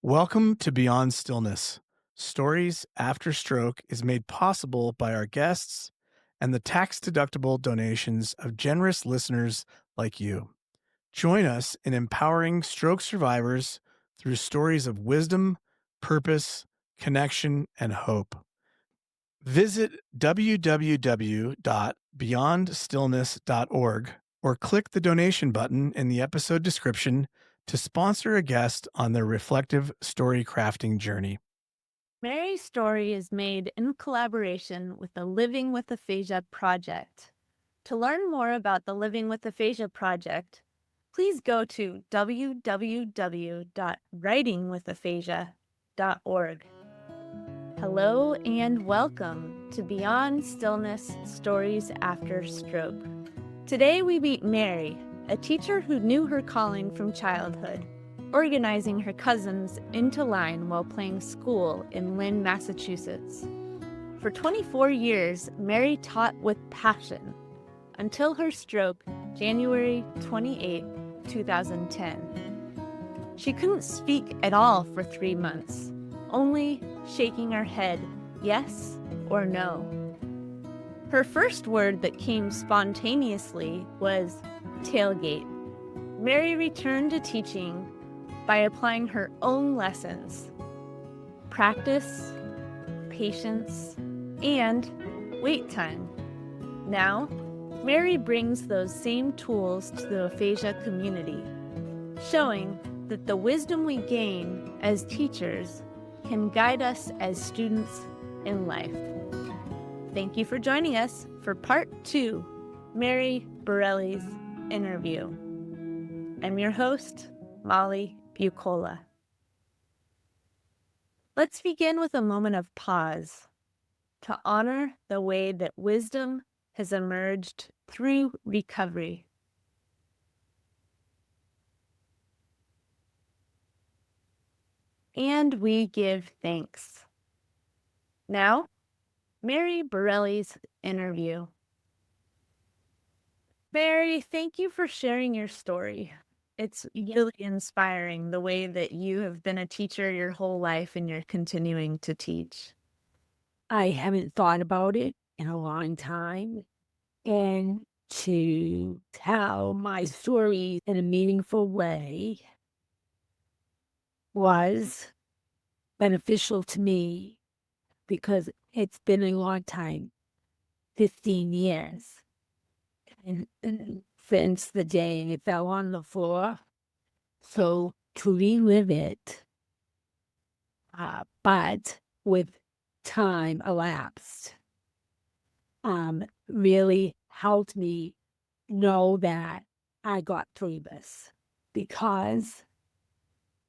Welcome to Beyond Stillness. Stories After Stroke is made possible by our guests and the tax-deductible donations of generous listeners like you. Join us in empowering stroke survivors through stories of wisdom, purpose, connection, and hope. Visit www.beyondstillness.org or click the donation button in the episode description to sponsor a guest on their reflective story crafting journey. Mary's story is made in collaboration with the Living with Aphasia project. To learn more about the Living with Aphasia project, please go to www.writingwithaphasia.org. Hello and welcome to Beyond Stillness Stories After Stroke. Today we meet Mary, a teacher who knew her calling from childhood, organizing her cousins into line while playing school in Lynn, Massachusetts. For 24 years, Mary taught with passion until her stroke, January 28, 2010. She couldn't speak at all for 3 months, only shaking her head yes or no. Her first word that came spontaneously was tailgate. Mary returned to teaching by applying her own lessons, practice, patience, and wait time. Now, Mary brings those same tools to the aphasia community, showing that the wisdom we gain as teachers can guide us as students in life. Thank you for joining us for part 2, Mary Borrelli's interview. I'm your host, Molly Bucola. Let's begin with a moment of pause to honor the way that wisdom has emerged through recovery. And we give thanks. Now, Mary Borrelli's interview. Mary, thank you for sharing your story. It's really inspiring the way that you have been a teacher your whole life and you're continuing to teach. I haven't thought about it in a long time. And to tell my story in a meaningful way was beneficial to me because it's been a long time, 15 years. And since the day I fell on the floor, so to relive it, but with time elapsed, really helped me know that I got through this, because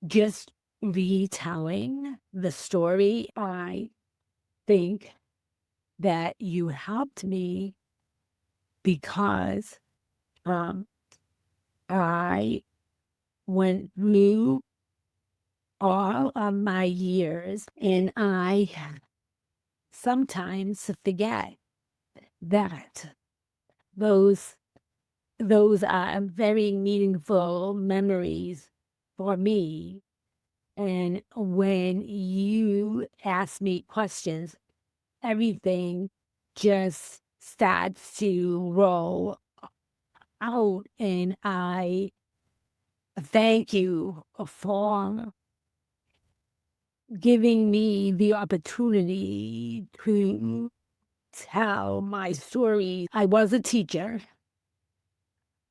just retelling the story, I think that you helped me because I went through all of my years, and I sometimes forget that those are very meaningful memories for me. And when you ask me questions, everything just starts to roll out. And I thank you for giving me the opportunity to tell my story. I was a teacher,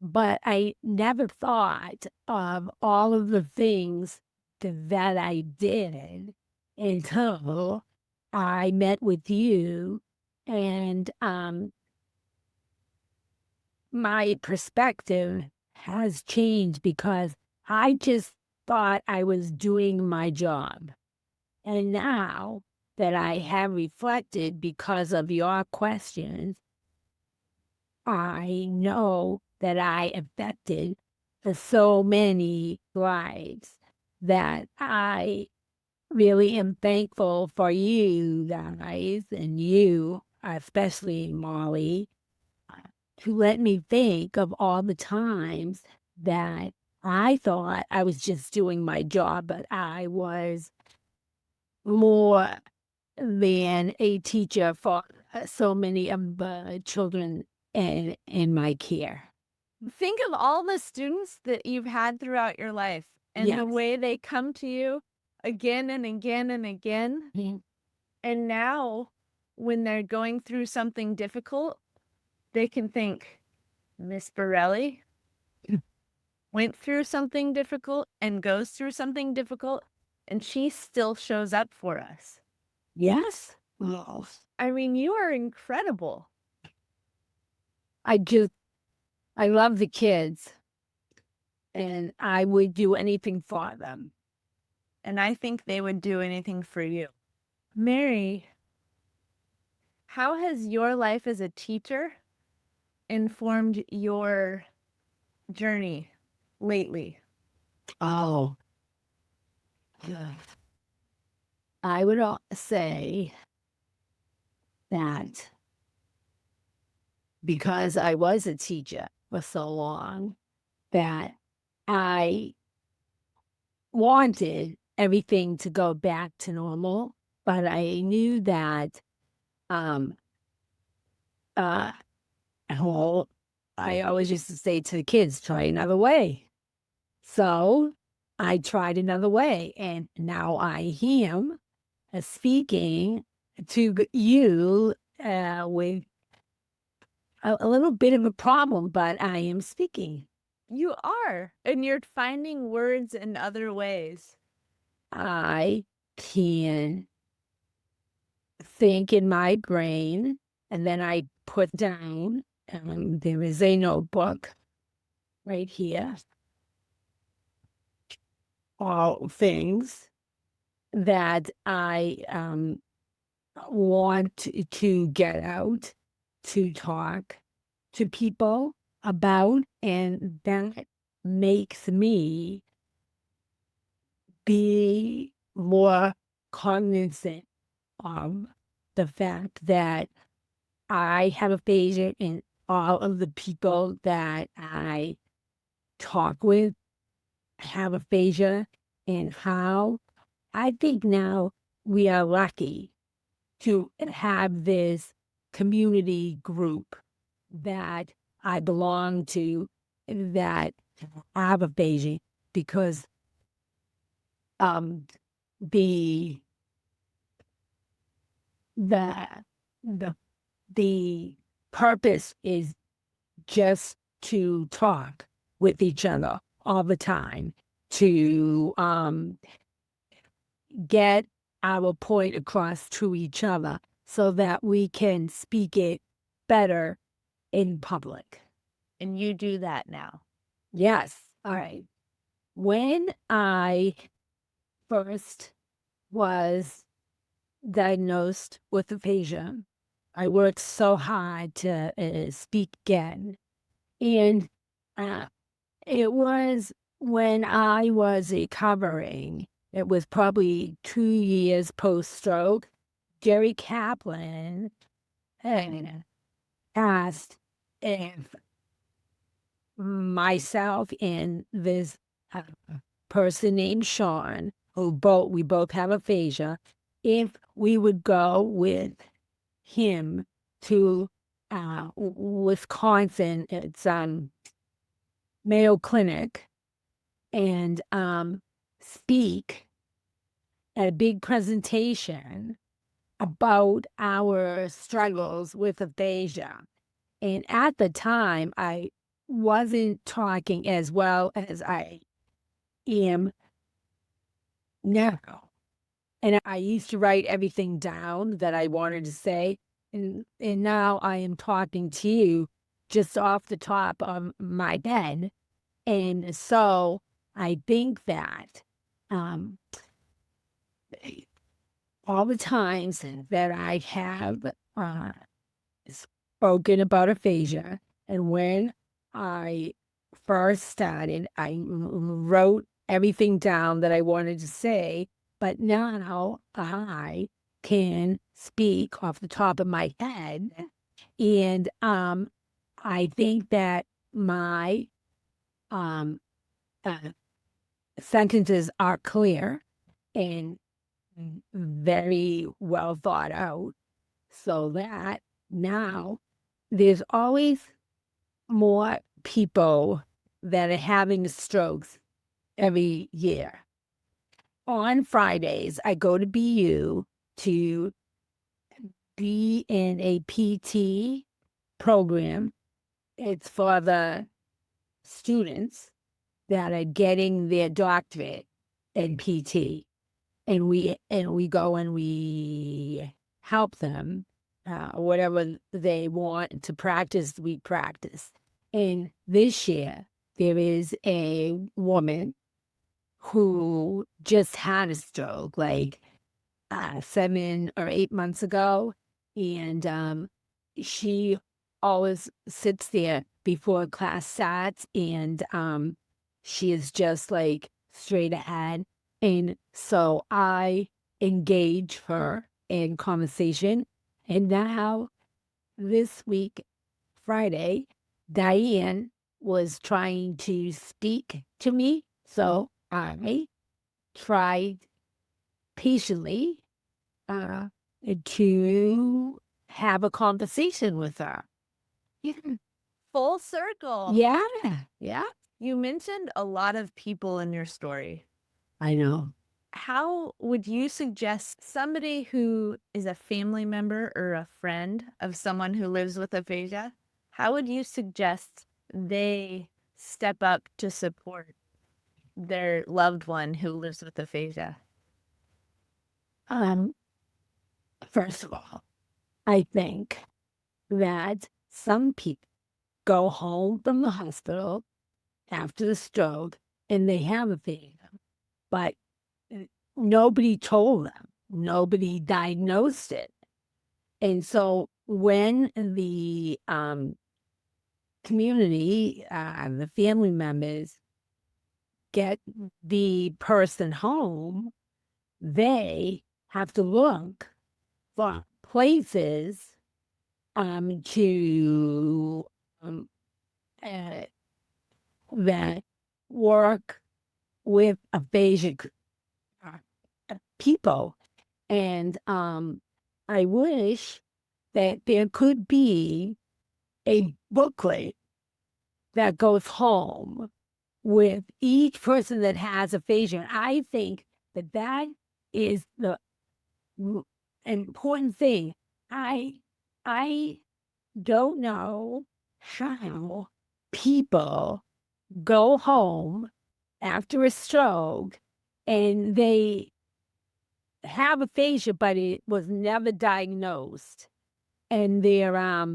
but I never thought of all of the things that I did until I met with you, and my perspective has changed because I just thought I was doing my job. And now that I have reflected because of your questions, I know that I affected so many lives that I really am thankful for you guys, and you, especially Molly, to let me think of all the times that I thought I was just doing my job, but I was more than a teacher for so many of the children in my care. Think of all the students that you've had throughout your life and the Yes. way they come to you again and again and again. Mhm. And now, when they're going through something difficult, they can think, Miss Borrelli went through something difficult and goes through something difficult, and she still shows up for us. Yes. Well, I mean, you are incredible. I just, I love the kids and I would do anything for them. And I think they would do anything for you. Mary, how has your life as a teacher informed your journey lately? Oh, yeah. I would say that because I was a teacher for so long, that I wanted everything to go back to normal, but I knew that, um, uh, well, I always used to say to the kids, try another way. So I tried another way, and now I am speaking to you with a little bit of a problem, but I am speaking. You are, and you're finding words in other ways. I can think in my brain, and then I put down, there is a notebook right here, all things that I want to get out, to talk to people about, and that makes me be more cognizant of the fact that I have aphasia and all of the people that I talk with have aphasia, and how I think now we are lucky to have this community group that I belong to that have aphasia, because um the the the the purpose is just to talk with each other all the time, to get our point across to each other so that we can speak it better in public. And you do that now. Yes. All right. When I first was diagnosed with aphasia, I worked so hard to speak again. And uh, it was when I was recovering, it was probably 2 years post-stroke. Jerry Kaplan asked if myself and this uh, person named Sean, we both have aphasia, if we would go with him to Wisconsin. It's Mayo Clinic, and speak at a big presentation about our struggles with aphasia. And at the time, I wasn't talking as well as I am now. And I used to write everything down that I wanted to say. And now I am talking to you just off the top of my head. And so I think that um, all the times that I have spoken about aphasia, and when I first started, I wrote everything down that I wanted to say, but now I can speak off the top of my head. And I think that my um, sentences are clear and very well thought out, so that now there's always more people that are having strokes every year. On Fridays, I go to BU to be in a PT program. It's for the students that are getting their doctorate in PT. And we go and we help them, whatever they want to practice, we practice. And this year, there is a woman who just had a stroke, like 7 or 8 months ago, and she always sits there before class starts, and she is just like straight ahead. And so I engage her in conversation. And now, this week, Friday, Diane was trying to speak to me. So I tried patiently to have a conversation with her. Full circle. Yeah, yeah, You mentioned a lot of people in your story. I know. How would you suggest somebody who is a family member or a friend of someone who lives with aphasia, how would you suggest they step up to support their loved one who lives with aphasia? First of all, I think that some people go home from the hospital after the stroke and they have aphasia, but nobody told them, nobody diagnosed it. And so when the community, the family members get the person home, they have to look for places to uh, that work with aphasia people. And I wish that there could be a booklet that goes home with each person that has aphasia. I think that that is the important thing. I don't know how people go home after a stroke and they have aphasia, but it was never diagnosed, and their uh,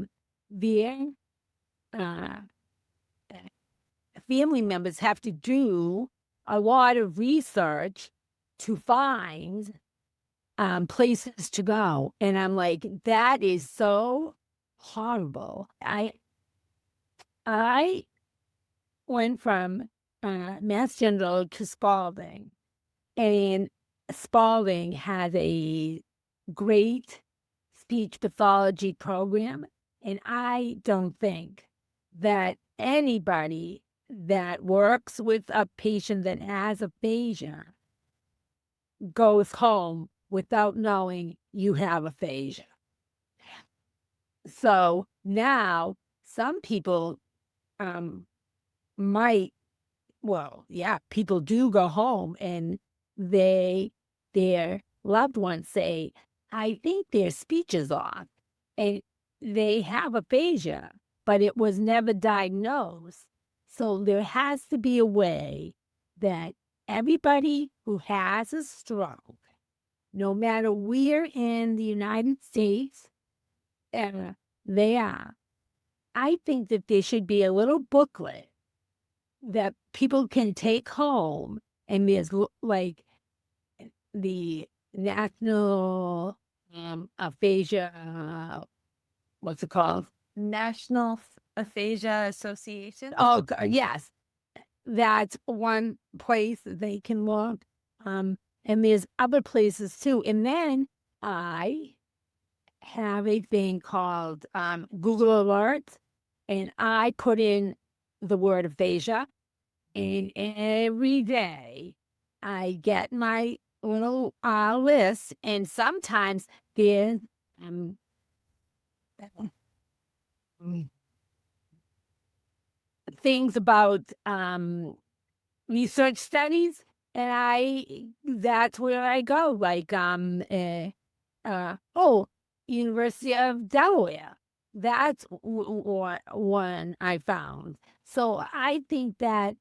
family members have to do a lot of research to find places to go. And I'm like, that is so horrible. I went from Mass General to Spalding, and Spalding has a great speech pathology program, and I don't think that anybody that works with a patient that has aphasia goes home without knowing you have aphasia. So now some people might, well, yeah, people do go home and their loved ones say, I think their speech is off, and they have aphasia, but it was never diagnosed. So there has to be a way that everybody who has a stroke, no matter where in the United States they are, I think that there should be a little booklet that people can take home, and there's like the National Aphasia, what's it called? National Aphasia Association? Oh, yes. That's one place that they can look. And there's other places too. And then I have a thing called Google Alerts, and I put in the word aphasia, And every day I get my little list, and sometimes there's um, things about research studies, and that's where I go. Like University of Delaware. That's one I found. So I think that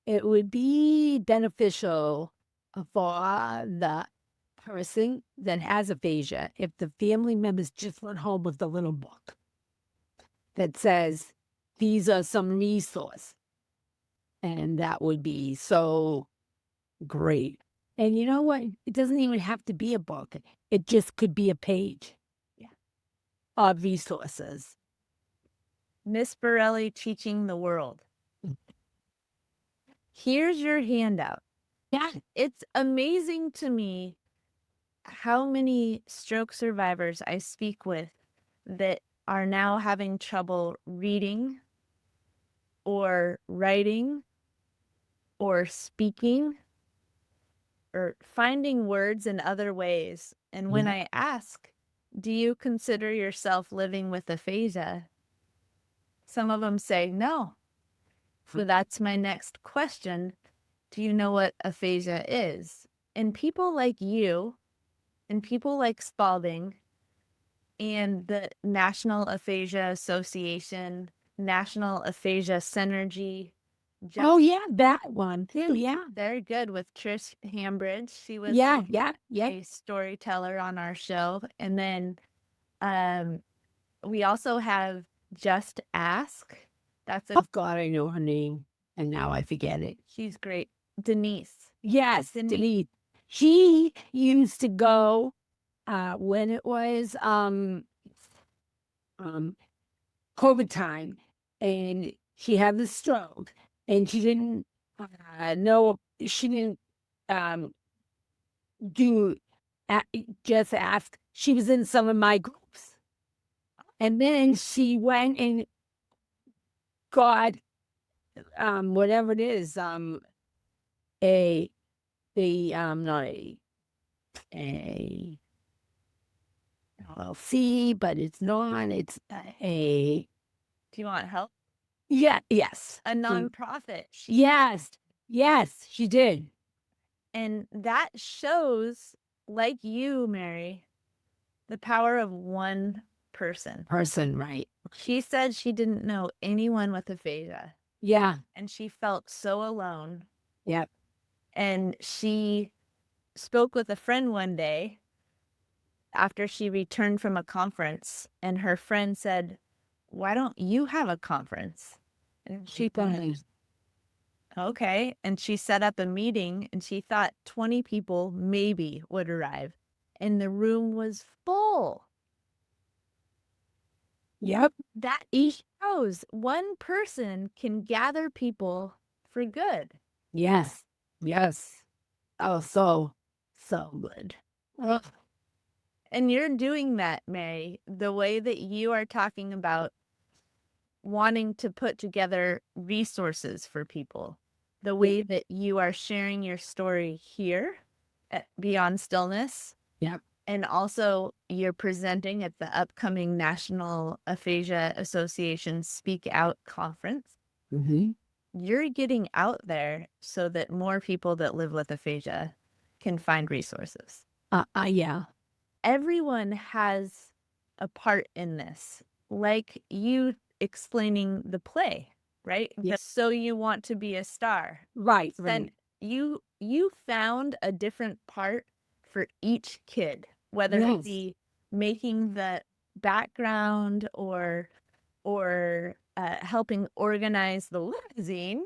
it would be beneficial for the person that has aphasia if the family members just went home with a little book that says, these are some resources. And that would be so great. And you know what? It doesn't even have to be a book. It just could be a page of resources. Miss Borrelli teaching the world. Here's your handout. Yeah. It's amazing to me how many stroke survivors I speak with that are now having trouble reading or writing or speaking or finding words in other ways. And when I ask, do you consider yourself living with aphasia? Some of them say no. So that's my next question. Do you know what aphasia is? And people like you and people like Spalding and the National Aphasia Association, National Aphasia Synergy. Oh, yeah, that one too. Yeah. Very good with Trish Hambridge. She was Yeah. a storyteller on our show. And then we also have Just Ask. That's Oh, God, I know her name, and now I forget it. she's great. Denise. Yes, Denise. She used to go when it was COVID time, and she had the stroke, and she didn't know, she didn't do Just Ask. She was in some of my groups, and then she went and got whatever it is, a not a LLC, but it's not. It's a Do you want help? yes, A nonprofit. yes, she did. And that shows, like you, Mary, the power of one person. Right? She said she didn't know anyone with aphasia. Yeah. And she felt so alone. Yep. And she spoke with a friend one day after she returned from a conference, and her friend said, "Why don't you have a conference?" And she thought, okay. And she set up a meeting, and she thought 20 people maybe would arrive. And the room was full. Yep. That shows one person can gather people for good. Yes. Oh, so good. Ugh. And you're doing that, Mary, the way that you are talking about wanting to put together resources for people, the way that you are sharing your story here at Beyond Stillness. Yep. And also you're presenting at the upcoming National Aphasia Association Speak Out Conference. Mm-hmm. You're getting out there so that more people that live with aphasia can find resources. Yeah. Everyone has a part in this, like you explaining the play, right? Yes. So you want to be a star. Right. Then you found a different part for each kid, whether it be making the background or helping organize the limousine.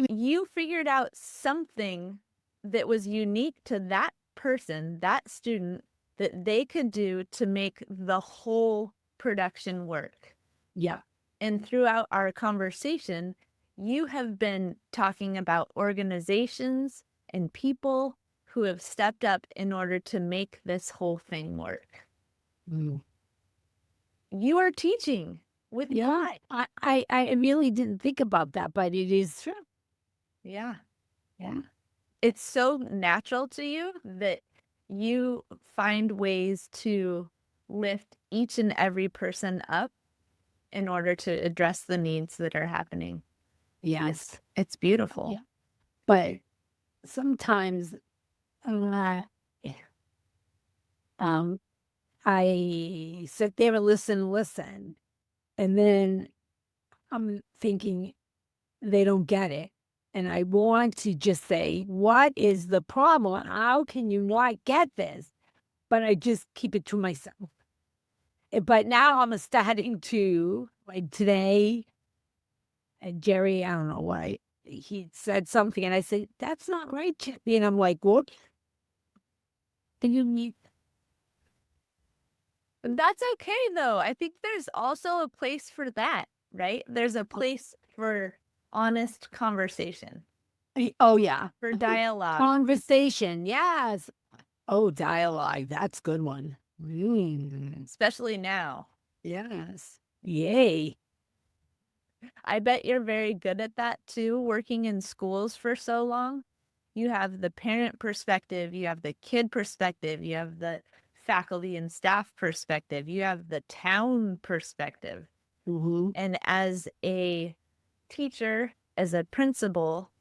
You figured out something that was unique to that person, that student, that they could do to make the whole production work. Yeah. And throughout our conversation, you have been talking about organizations and people who have stepped up in order to make this whole thing work. Mm. You are teaching with pride. I really didn't think about that, but it is true. Yeah. Yeah. It's so natural to you that you find ways to lift each and every person up in order to address the needs that are happening. Yes. It's beautiful. Yeah. But sometimes uh, um, I sit there and listen, and then I'm thinking they don't get it. And I want to just say, what is the problem? How can you not get this? But I just keep it to myself. But now I'm starting to, like today, and Jerry, I don't know why, he said something, and I said, that's not right, Chippy. And I'm like, what do you mean? That's okay though. I think there's also a place for that, right? There's a place for honest conversation, Oh, yeah. for dialogue. Conversation. Yes. Oh, dialogue. That's a good one. Especially now. Yes. Yay. I bet you're very good at that too, working in schools for so long. You have the parent perspective, you have the kid perspective, you have the faculty and staff perspective, you have the town perspective. Mm-hmm. And as a teacher, as a principal,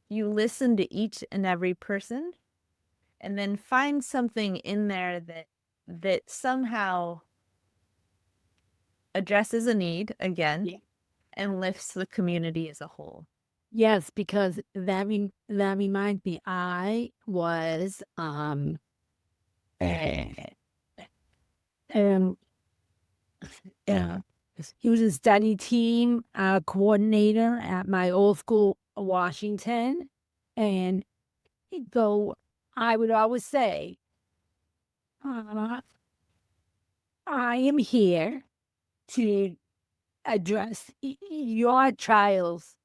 you listen to each and every person and then find something in there that somehow addresses a need again. Yeah. And lifts the community as a whole. Yes, because that reminds me, I was eh, um uh, he was a study team coordinator at my old school, Washington, and so I would always say, uh, "I am here to address your child's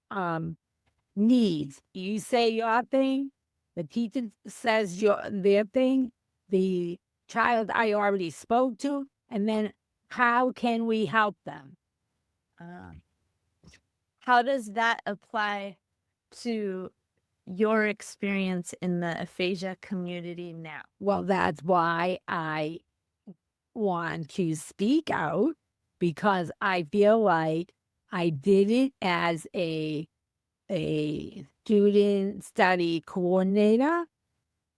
needs. You say your thing, the teacher says their thing, the child I already spoke to, and then how can we help them?" How does that apply to your experience in the aphasia community now? Well, that's why I want to speak out, because I feel like I did it as a student study coordinator,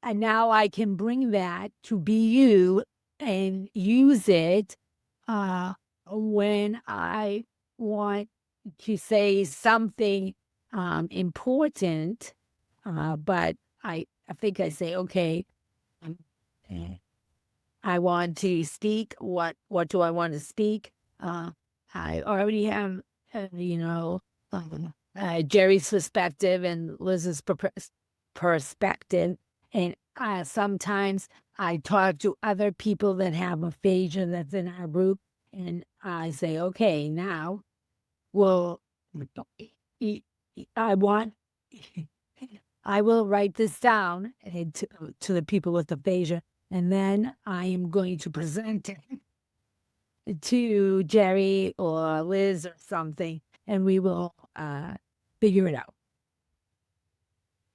and now I can bring that to BU and use it when I want to say something important. But I think I say, okay, um, eh, I want to speak. What do I want to speak? I already have, Jerry's perspective and Liz's perspective. And sometimes I talk to other people that have aphasia that's in our group, and I say, okay, now, well, I I want, I will write this down to the people with aphasia, and then I am going to present it to Jerry or Liz or something, and we will figure it out.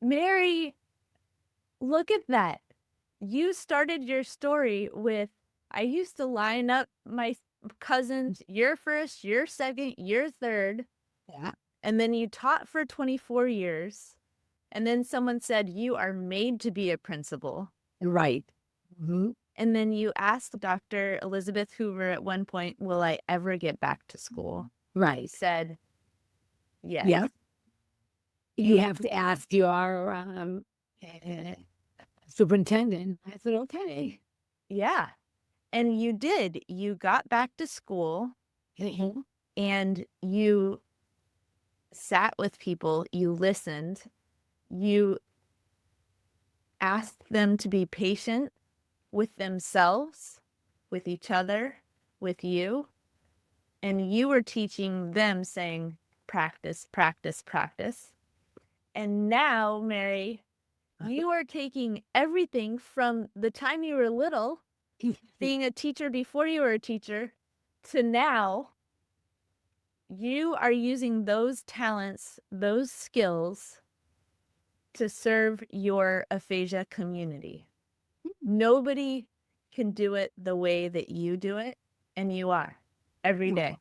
Mary, look at that. You started your story with, I used to line up my cousins, you're first, you're second, you're third. Yeah. And then you taught for 24 years. And then someone said, you are made to be a principal. Right. Mm-hmm. And then you asked Dr. Elizabeth Hoover at one point, will I ever get back to school? He Right. said, yes. Yep. You have to ask your superintendent. I said, okay. Yeah. And you did. You got back to school Mm-hmm. and you sat with people, you listened, you asked them to be patient with themselves, with each other, with you. And you were teaching them, saying, practice, practice, practice. And now, Mary, you are taking everything from the time you were little, being a teacher before you were a teacher, to now. You are using those talents, those skills to serve your aphasia community. Nobody can do it the way that you do it, and you are every day.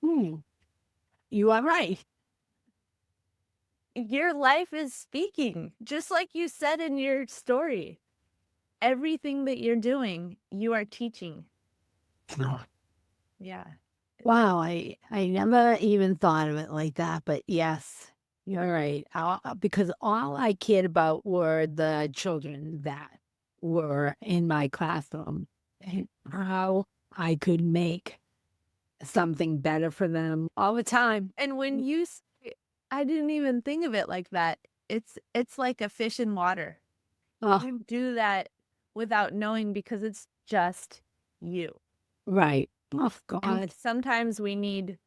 You are right. Your life is speaking, just like you said in your story. Everything that you're doing, you are teaching. Yeah. Wow, I never even thought of it like that, but yes, you're right. Because all I cared about were the children that were in my classroom and how I could make something better for them all the time. And when you I didn't even think of it like that. It's like a fish in water. Oh, You do that without knowing because it's just you. right. Oh, And God. sometimes we need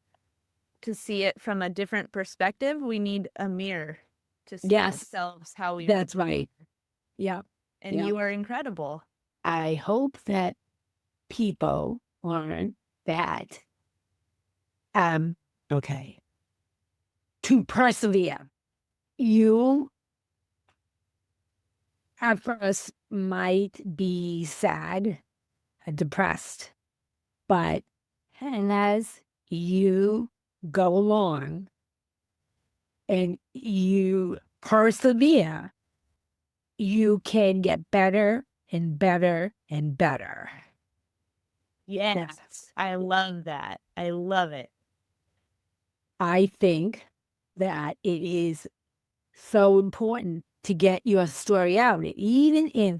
to see it from a different perspective. We need a mirror to see Yes, ourselves how we that's right. Yeah. and yeah. you are incredible. I hope that people learn that, okay, to persevere. You at first might be sad and depressed, but and as you go along and you persevere, you can get better and better and better. Yes. I love that. I love it. I think that it is so important to get your story out, even if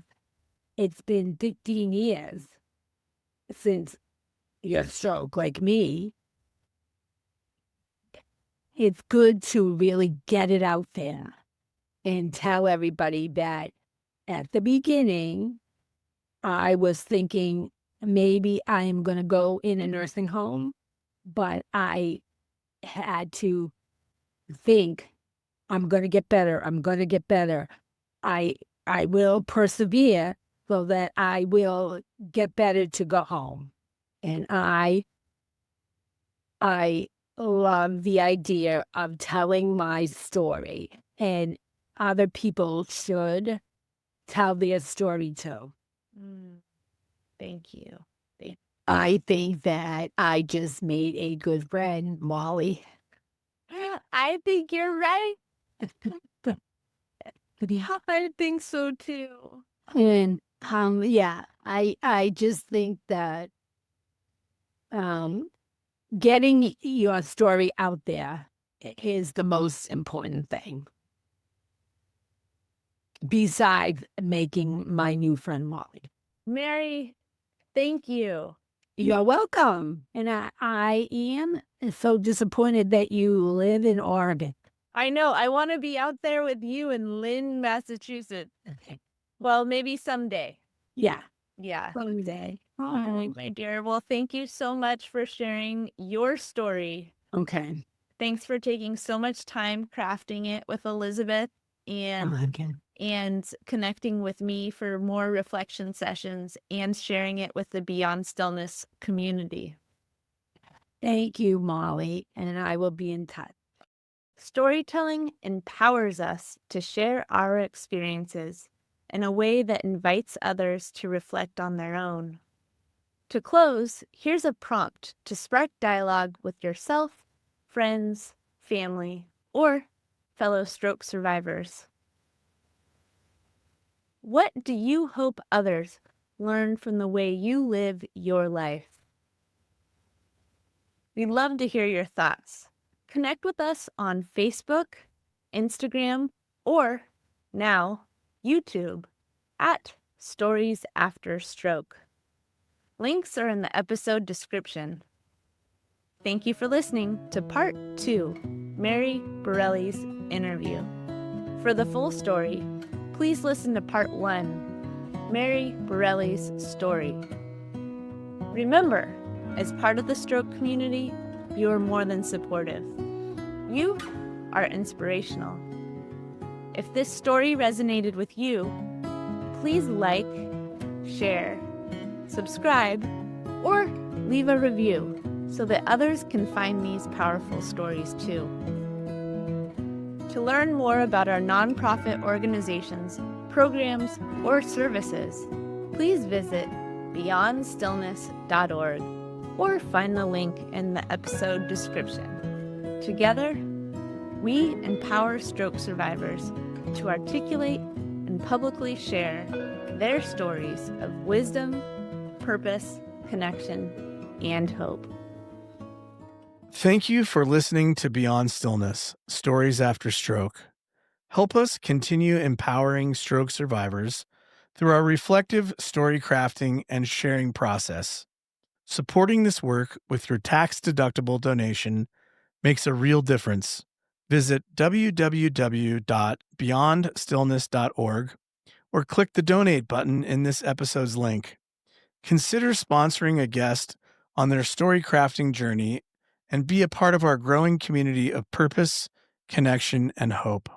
it's been 15 years since your stroke, like me. It's good to really get it out there and tell everybody that at the beginning, I was thinking maybe I am going to go in a nursing home, but I had to think I'm going to get better. I'm going to get better. I will persevere so that I will get better to go home. And I love the idea of telling my story, and other people should tell their story too. Thank you. I think that I just made a good friend, Molly. I think you're right. I think so too. And yeah, I just think that getting your story out there is the most important thing. Besides making my new friend Molly. Mary, thank you. You're welcome. And I am so disappointed that you live in Oregon. I know. I want to be out there with you in Lynn, Massachusetts. Well, maybe someday. Yeah. Yeah. Someday. All right, my dear. Well, thank you so much for sharing your story. Okay. Thanks for taking so much time crafting it with Elizabeth and connecting with me for more reflection sessions and sharing it with the Beyond Stillness community. Thank you, Molly, and I will be in touch. Storytelling empowers us to share our experiences in a way that invites others to reflect on their own. To close, here's a prompt to spark dialogue with yourself, friends, family, or fellow stroke survivors. What do you hope others learn from the way you live your life? We'd love to hear your thoughts. Connect with us on Facebook, Instagram, or now YouTube at Stories After Stroke. Links are in the episode description. Thank you for listening to Part 2, Mary Borrelli's interview. For the full story, please listen to Part 1, Mary Borrelli's story. Remember, as part of the stroke community, you are more than supportive. You are inspirational. If this story resonated with you, please like, share, subscribe, or leave a review so that others can find these powerful stories too. To To learn more about our nonprofit organizations, programs, or services, please visit beyondstillness.org or find the link in the episode description. Together, we empower stroke survivors to articulate and publicly share their stories of wisdom, purpose, connection, and hope. Thank you for listening to Beyond Stillness, Stories After Stroke. Help us continue empowering stroke survivors through our reflective story crafting and sharing process. Supporting this work with your tax-deductible donation makes a real difference. Visit www.beyondstillness.org or click the donate button in this episode's link. Consider sponsoring a guest on their story crafting journey and be a part of our growing community of purpose, connection, and hope.